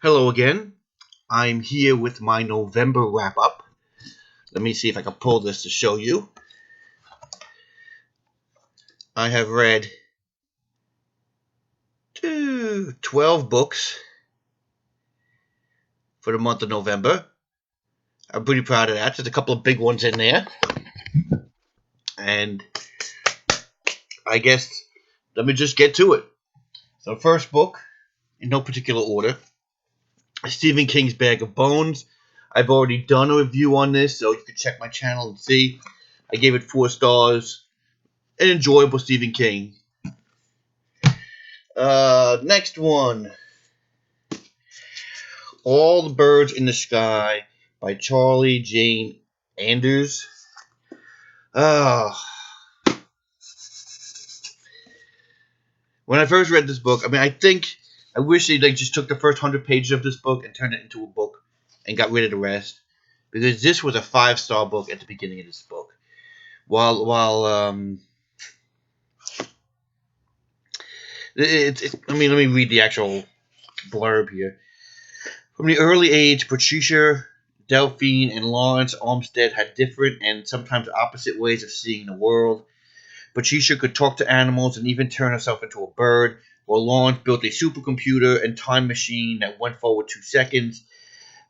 Hello again. I'm here with my November wrap up. Let me see if I can pull this to show you. I have read 12 books for the month of November. I'm pretty proud of that. There's a couple of big ones in there. And I guess let me just get to it. So, first book, in no particular order, Stephen King's Bag of Bones. I've already done a review on this, so you can check my channel and see. I gave it 4 stars. An enjoyable Stephen King. Next one. All the Birds in the Sky by Charlie Jane Anders. When I first read this book, I wish they just took the first 100 pages of this book and turned it into a book and got rid of the rest, because this was a 5-star book at the beginning of this book. Let me read the actual blurb here. From the early age, Patricia, Delphine, and Lawrence Olmsted had different and sometimes opposite ways of seeing the world. Patricia could talk to animals and even turn herself into a bird, while Lawrence built a supercomputer and time machine that went forward 2 seconds.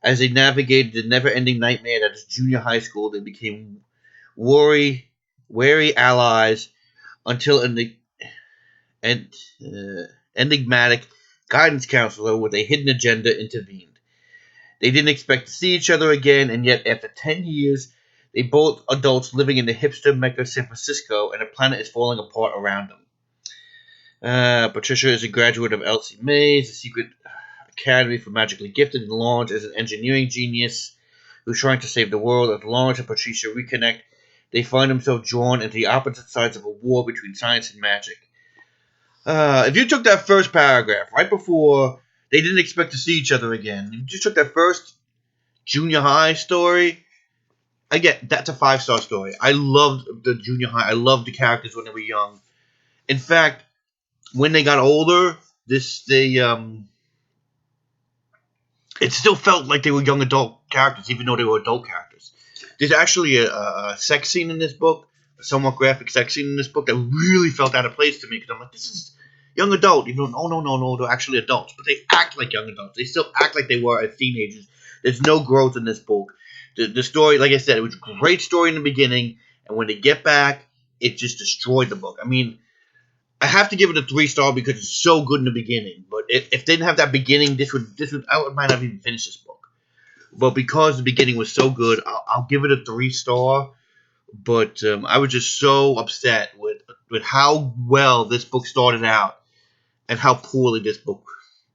As they navigated the never-ending nightmare that is junior high school, they became wary allies until an enigmatic guidance counselor with a hidden agenda intervened. They didn't expect to see each other again, and yet after 10 years, they both adults living in the hipster Mecca San Francisco, and the planet is falling apart around them. Patricia is a graduate of Elsie Mays, a secret academy for magically gifted, and Lawrence is an engineering genius who's trying to save the world. As Lawrence and Patricia reconnect, they find themselves drawn into the opposite sides of a war between science and magic. If you took that first paragraph right before they didn't expect to see each other again, if you just took that first junior high story, again, that's a 5-star story. I loved the junior high. I loved the characters when they were young. In fact, when they got older, it still felt like they were young adult characters, even though they were adult characters. There's actually a sex scene in this book, a somewhat graphic sex scene in this book that really felt out of place to me, because I'm like, this is young adult. Even though, no, they're actually adults, but they act like young adults. They still act like they were as teenagers. There's no growth in this book. The story, like I said, it was a great story in the beginning, and when they get back, it just destroyed the book. I mean, I have to give it a 3-star because it's so good in the beginning. But if they didn't have that beginning, I might not even finish this book. But because the beginning was so good, I'll give it a 3-star. But I was just so upset with how well this book started out and how poorly this book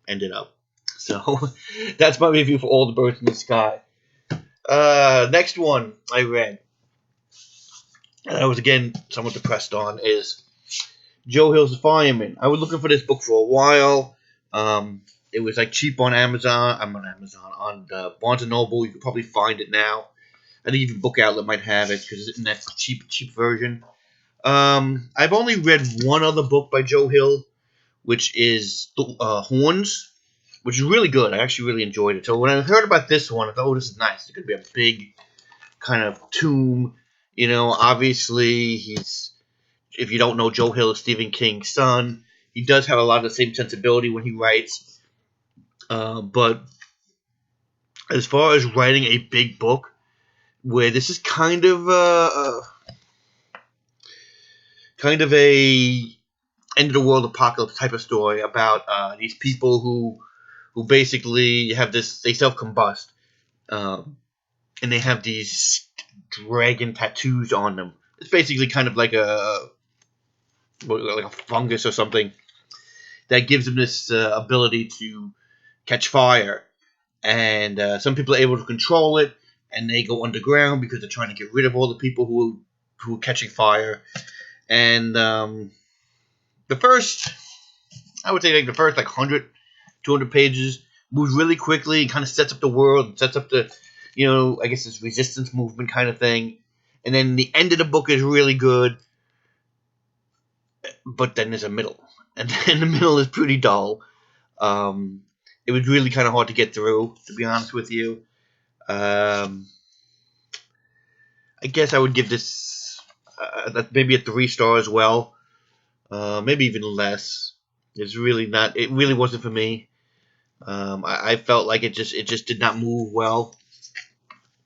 ended up. So that's my review for All the Birds in the Sky. Next one I read, and I was again somewhat depressed on, is Joe Hill's Fireman. I was looking for this book for a while. It was like cheap on Amazon. On Barnes and Noble. You could probably find it now. I think even Book Outlet might have it because it's in that cheap version. I've only read one other book by Joe Hill, which is Horns, which is really good. I actually really enjoyed it. So when I heard about this one, I thought, oh, this is nice. It's going to be a big kind of tome. Obviously, if you don't know, Joe Hill is Stephen King's son. He does have a lot of the same sensibility when he writes. But as far as writing a big book, where this is kind of a end of the world apocalypse type of story about these people who basically have this, they self-combust, and they have these dragon tattoos on them. It's basically kind of like a fungus or something that gives them this ability to catch fire. And some people are able to control it, and they go underground because they're trying to get rid of all the people who are catching fire. And the first, I would say, like the first 100, 200 pages moves really quickly and kind of sets up the world, and sets up the, I guess this resistance movement kind of thing. And then the end of the book is really good, but then there's a middle, and then the middle is pretty dull. It was really kind of hard to get through, to be honest with you. I guess I would give this maybe a 3 star as well. Maybe even less. It's really not. It really wasn't for me. I felt like it just did not move well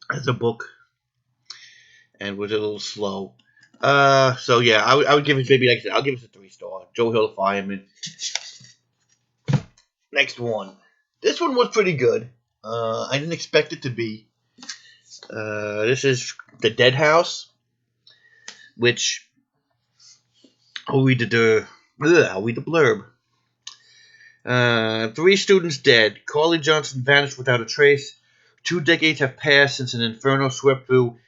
as a book, and was a little slow. So yeah, I would give it, maybe, like I said, I'll give it a 3 star. Joe Hill, the Fireman. Next one. This one was pretty good. I didn't expect it to be. This is The Dead House, which I'll read the blurb. 3 students dead. Carly Johnson vanished without a trace. 2 decades have passed since an inferno swept through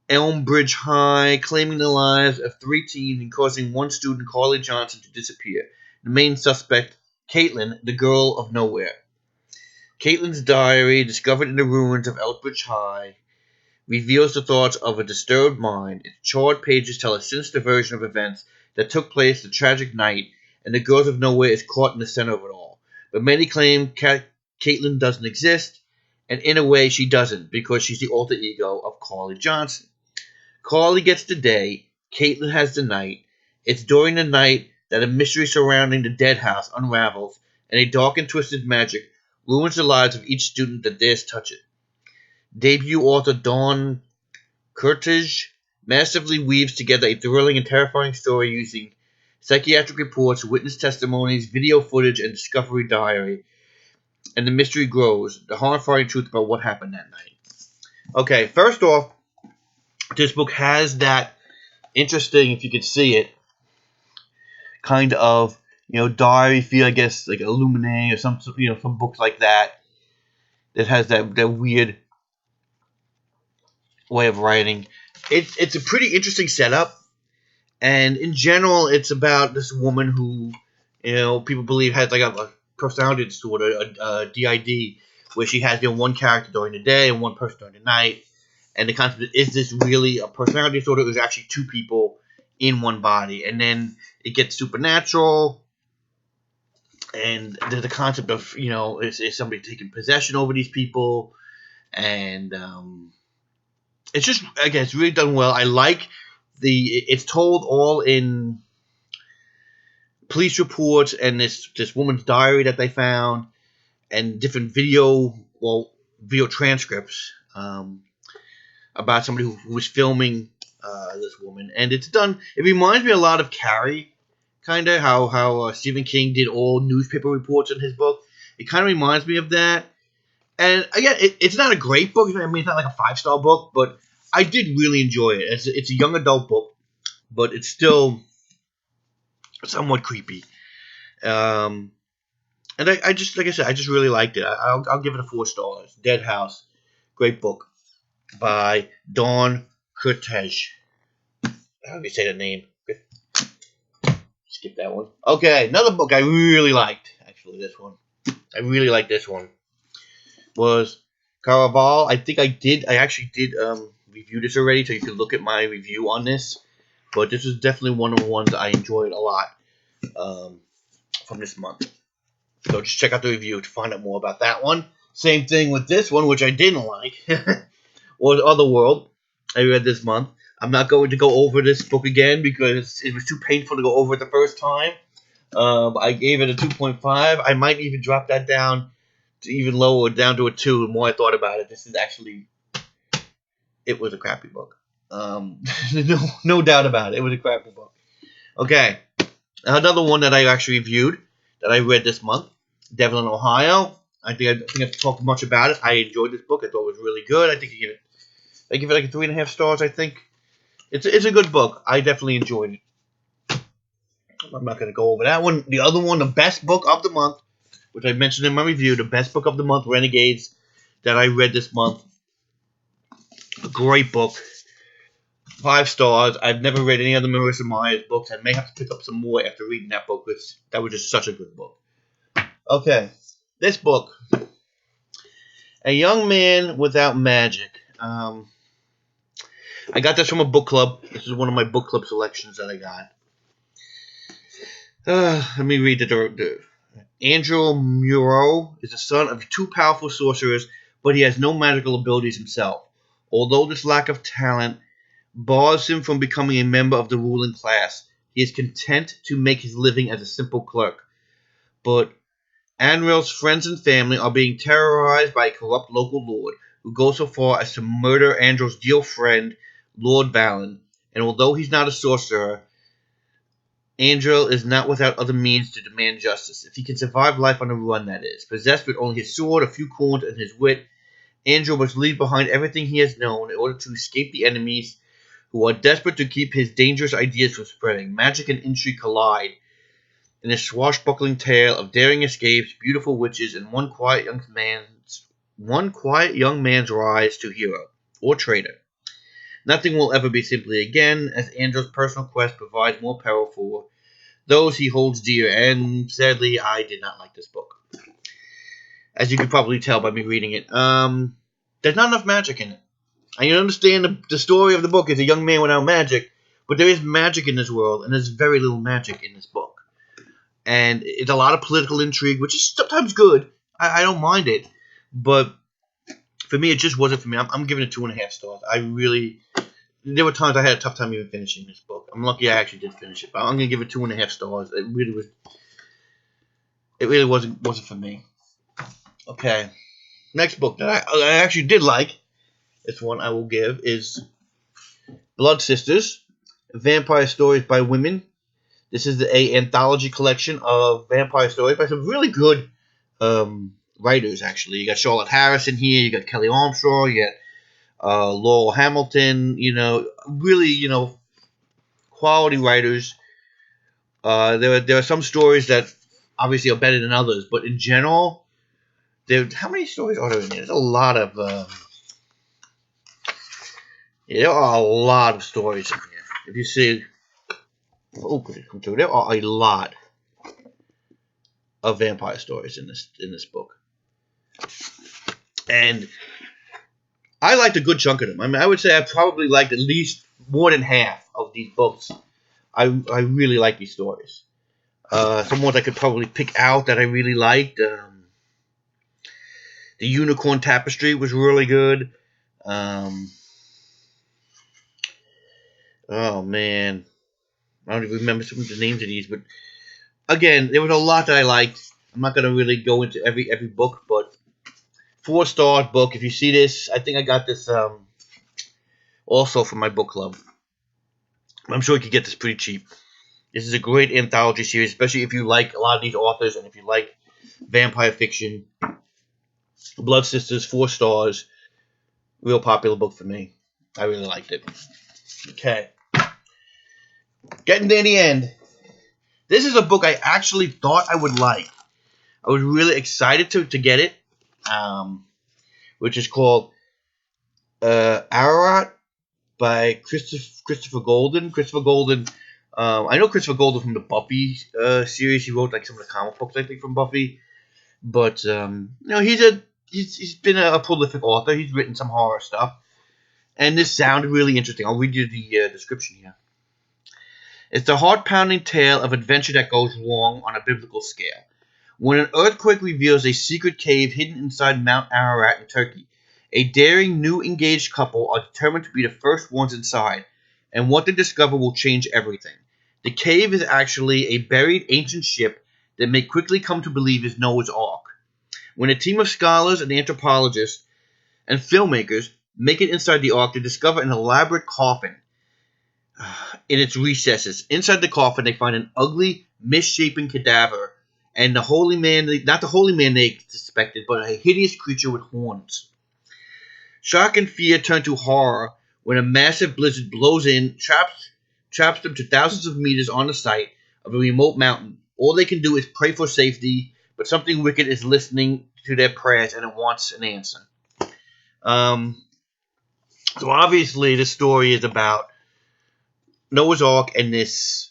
Elmbridge High, claiming the lives of 3 teens and causing one student, Carly Johnson, to disappear. The main suspect, Caitlin, the girl of nowhere. Caitlin's diary, discovered in the ruins of Elmbridge High, reveals the thoughts of a disturbed mind. Its charred pages tell a sinister version of events that took place the tragic night, and the girl of nowhere is caught in the center of it all. But many claim Caitlin doesn't exist, and in a way she doesn't, because she's the alter ego of Carly Johnson. Carly gets the day, Caitlin has the night. It's during the night that a mystery surrounding the dead house unravels, and a dark and twisted magic ruins the lives of each student that dares touch it. Debut author Dawn Kurtage masterfully weaves together a thrilling and terrifying story using psychiatric reports, witness testimonies, video footage, and discovery diary. And the mystery grows, the horrifying truth about what happened that night. Okay, first off, this book has that interesting, if you could see it, kind of, diary feel, I guess, like Illuminae or some books like that. That has that weird way of writing. It's a pretty interesting setup, and in general, it's about this woman who, people believe has like a personality disorder, a DID, where she has one character during the day and one person during the night. And the concept is this really a personality disorder? It was actually 2 people in one body, and then it gets supernatural. And there's the concept of is somebody taking possession over these people, and it's just, again, it's really done well. I like it's told all in police reports and this woman's diary that they found, and different video transcripts about somebody who was filming this woman. And it's done. It reminds me a lot of Carrie, kind of how Stephen King did all newspaper reports in his book. It kind of reminds me of that. And again, it's not a great book. I mean, it's not like a 5-star book, but I did really enjoy it. It's a young adult book, but it's still somewhat creepy. And I just, like I said, I just really liked it. I'll give it a 4 stars. Dead House, great book by Dawn Kurtage. How do you say that name? Skip that one. Okay, another book I really liked. Actually, this one. I really liked this one. Was Carnivale. I actually did review this already, so you can look at my review on this. But this is definitely one of the ones I enjoyed a lot from this month. So just check out the review to find out more about that one. Same thing with this one, which I didn't like, was Otherworld. I read this month. I'm not going to go over this book again because it was too painful to go over it the first time. I gave it a 2.5. I might even drop that down to even lower, down to a 2. The more I thought about it, this is actually, it was a crappy book. No doubt about it. It was a crappy book. Okay, another one that I actually reviewed that I read this month, Devlin, Ohio. I think I have to talk much about it. I enjoyed this book. I thought it was really good. I give it like a 3.5 stars. I think it's a good book. I definitely enjoyed it. I'm not going to go over that one. The other one, the best book of the month, which I mentioned in my review, the best book of the month, Renegades, that I read this month. A great book. 5 stars. I've never read any other Marissa Meyer's books. I may have to pick up some more after reading that book, because that was just such a good book. Okay, this book, A Young Man Without Magic. I got this from a book club. This is one of my book club selections that I got. Let me read the Andrew Muro is the son of two powerful sorcerers, but he has no magical abilities himself. Although this lack of talent bars him from becoming a member of the ruling class, he is content to make his living as a simple clerk. But Anril's friends and family are being terrorized by a corrupt local lord who goes so far as to murder Anril's dear friend, Lord Valen. And although he's not a sorcerer, Andril is not without other means to demand justice. If he can survive life on the run, that is. Possessed with only his sword, a few coins, and his wit, Andril must leave behind everything he has known in order to escape the enemies who are desperate to keep his dangerous ideas from spreading. Magic and intrigue collide in a swashbuckling tale of daring escapes, beautiful witches, and one quiet young man's rise to hero or traitor. Nothing will ever be simply again, as Andrew's personal quest provides more peril for those he holds dear, and sadly, I did not like this book. As you can probably tell by me reading it, there's not enough magic in it. I understand the story of the book is a young man without magic, but there is magic in this world, and there's very little magic in this book. And it's a lot of political intrigue, which is sometimes good. I don't mind it, but for me, it just wasn't for me. I'm giving it 2.5 stars. There were times I had a tough time even finishing this book. I'm lucky I actually did finish it, but I'm gonna give it 2.5 stars. It really wasn't for me. Okay, next book that I actually did like. This one I will give is Blood Sisters, Vampire Stories by Women. This is an anthology collection of vampire stories by some really good writers, actually. You got Charlotte Harris in here, you got Kelly Armstrong, you got Laurel Hamilton, really, quality writers. There are some stories that obviously are better than others, but in general, how many stories are there in here? There's a lot of there are a lot of stories in here. If you see, there are a lot of vampire stories in this book, and I liked a good chunk of them. I mean, I would say I probably liked at least more than half of these books. I really like these stories. Some ones I could probably pick out that I really liked. The Unicorn Tapestry was really good. Oh man, I don't even remember some of the names of these, but again, there was a lot that I liked. I'm not gonna really go into every book, but 4-star book. If you see this, I think I got this also from my book club. I'm sure you could get this pretty cheap. This is a great anthology series, especially if you like a lot of these authors and if you like vampire fiction. Blood Sisters, 4 stars. Real popular book for me. I really liked it. Okay. Getting to the end. This is a book I actually thought I would like. I was really excited to get it, which is called Ararat by Christopher Golden. Christopher Golden, I know Christopher Golden from the Buffy series. He wrote like some of the comic books, I think, from Buffy. But he's been a prolific author. He's written some horror stuff, and this sounded really interesting. I'll read you the description here. It's a heart-pounding tale of adventure that goes wrong on a biblical scale. When an earthquake reveals a secret cave hidden inside Mount Ararat in Turkey, a daring new engaged couple are determined to be the first ones inside, and what they discover will change everything. The cave is actually a buried ancient ship that may quickly come to believe is Noah's Ark. When a team of scholars and anthropologists and filmmakers make it inside the Ark, they discover an elaborate coffin in its recesses. Inside the coffin, they find an ugly, misshapen cadaver, and not the holy man they suspected, but a hideous creature with horns. Shock and fear turn to horror when a massive blizzard blows in, traps them to thousands of meters on the site of a remote mountain. All they can do is pray for safety, but something wicked is listening to their prayers, and it wants an answer. So obviously, this story is about Noah's Ark and this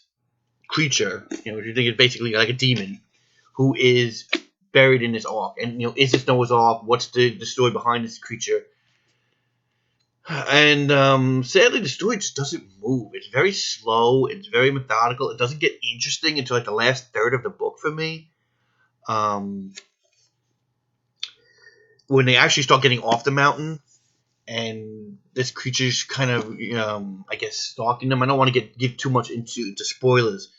creature, which you think is basically like a demon, who is buried in this ark. And is this Noah's Ark? What's the story behind this creature? And sadly, the story just doesn't move. It's very slow. It's very methodical. It doesn't get interesting until like the last third of the book for me. when they actually start getting off the mountain, and this creature's kind of, I guess, stalking them. I don't want to give too much into spoilers.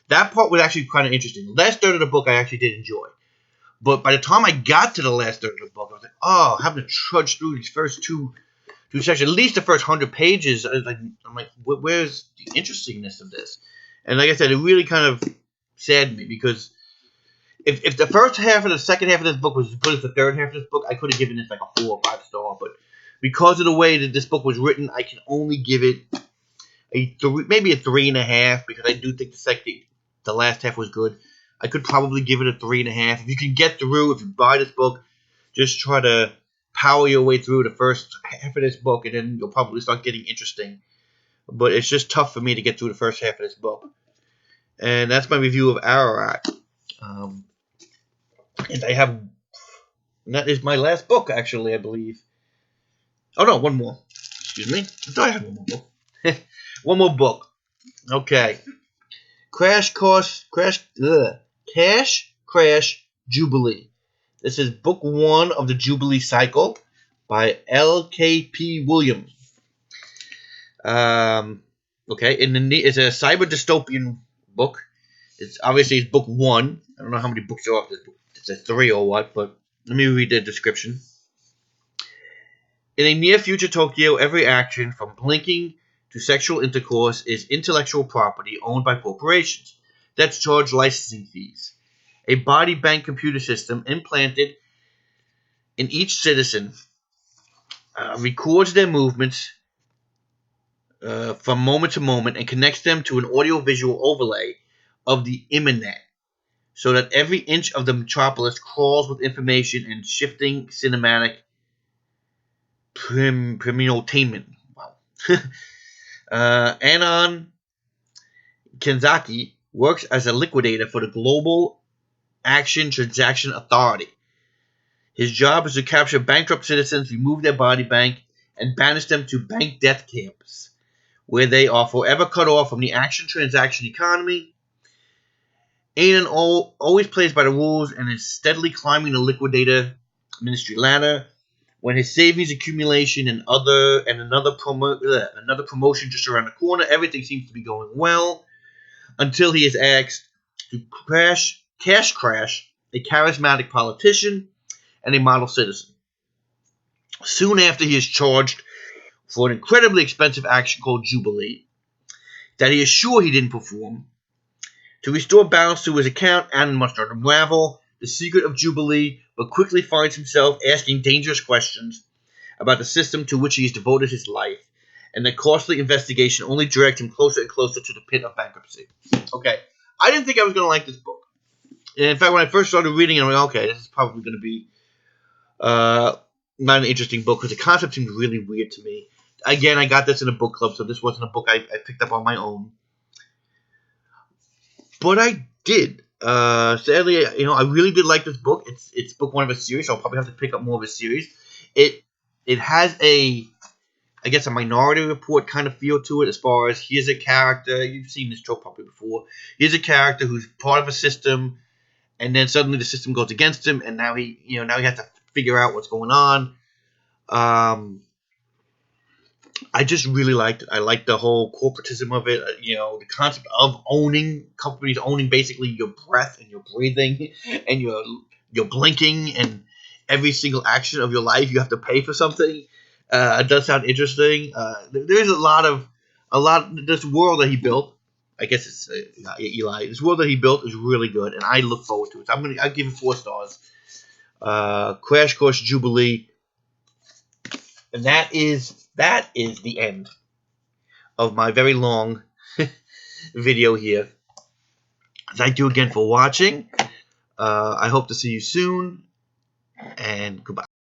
That part was actually kind of interesting. The last third of the book I actually did enjoy. But by the time I got to the last third of the book, I was like, oh, having to trudge through these first two sections, at least the first 100 pages, I'm like, where's the interestingness of this? And like I said, it really kind of saddened me, because if the first half and the second half of this book was as good as the third half of this book, I could have given this like a 4 or 5 star. But because of the way that this book was written, I can only give it maybe a 3.5, because I do think the last half was good. I could probably give it a 3.5. If you can get through, if you buy this book, just try to power your way through the first half of this book, and then you'll probably start getting interesting. But it's just tough for me to get through the first half of this book. And that's my review of Ararat. And that is my last book, actually, I believe. Oh, no, one more. Excuse me. I thought I had one more book. One more book. Okay. Cash Crash Jubilee. This is book 1 of the Jubilee cycle by L.K.P. Williams. Okay, it's a cyber dystopian book. It's book 1. I don't know how many books are off this book. It's a 3 or what, but let me read the description. In a near future Tokyo, every action, from blinking to sexual intercourse, is intellectual property owned by corporations that charge licensing fees. A body bank computer system implanted in each citizen records their movements from moment to moment and connects them to an audio-visual overlay of the Internet, so that every inch of the metropolis crawls with information and shifting cinematic premiotainment. Wow. Anon Kenzaki works as a liquidator for the Global Action Transaction Authority. His job is to capture bankrupt citizens, remove their body bank, and banish them to bank death camps, where they are forever cut off from the action transaction economy. Anon always plays by the rules and is steadily climbing the liquidator ministry ladder. When his savings accumulation and another promotion just around the corner, everything seems to be going well, until he is asked to cash crash a charismatic politician and a model citizen. Soon after, he is charged for an incredibly expensive action called Jubilee that he is sure he didn't perform. To restore balance to his account, Anon must unravel the secret of Jubilee, but quickly finds himself asking dangerous questions about the system to which he has devoted his life, and the costly investigation only dragged him closer and closer to the pit of bankruptcy. Okay, I didn't think I was going to like this book. And in fact, when I first started reading it, I'm like, okay, this is probably going to be not an interesting book, because the concept seemed really weird to me. Again, I got this in a book club, so this wasn't a book I picked up on my own. But I did. Sadly, I really did like this book. It's book 1 of a series, so I'll probably have to pick up more of a series. It has a Minority Report kind of feel to it, as far as here's a character. You've seen this trope probably before. Here's a character who's part of a system, and then suddenly the system goes against him, and now he has to figure out what's going on. I just really liked it. I liked the whole corporatism of it. The concept of companies owning basically your breath and your breathing and your blinking, and every single action of your life you have to pay for something. It does sound interesting. There's a lot. This world that he built, I guess it's Eli. This world that he built is really good, and I look forward to it. So I'll give it 4 stars. Crash Course Jubilee. And that is the end of my very long video here. Thank you again for watching. I hope to see you soon, and goodbye.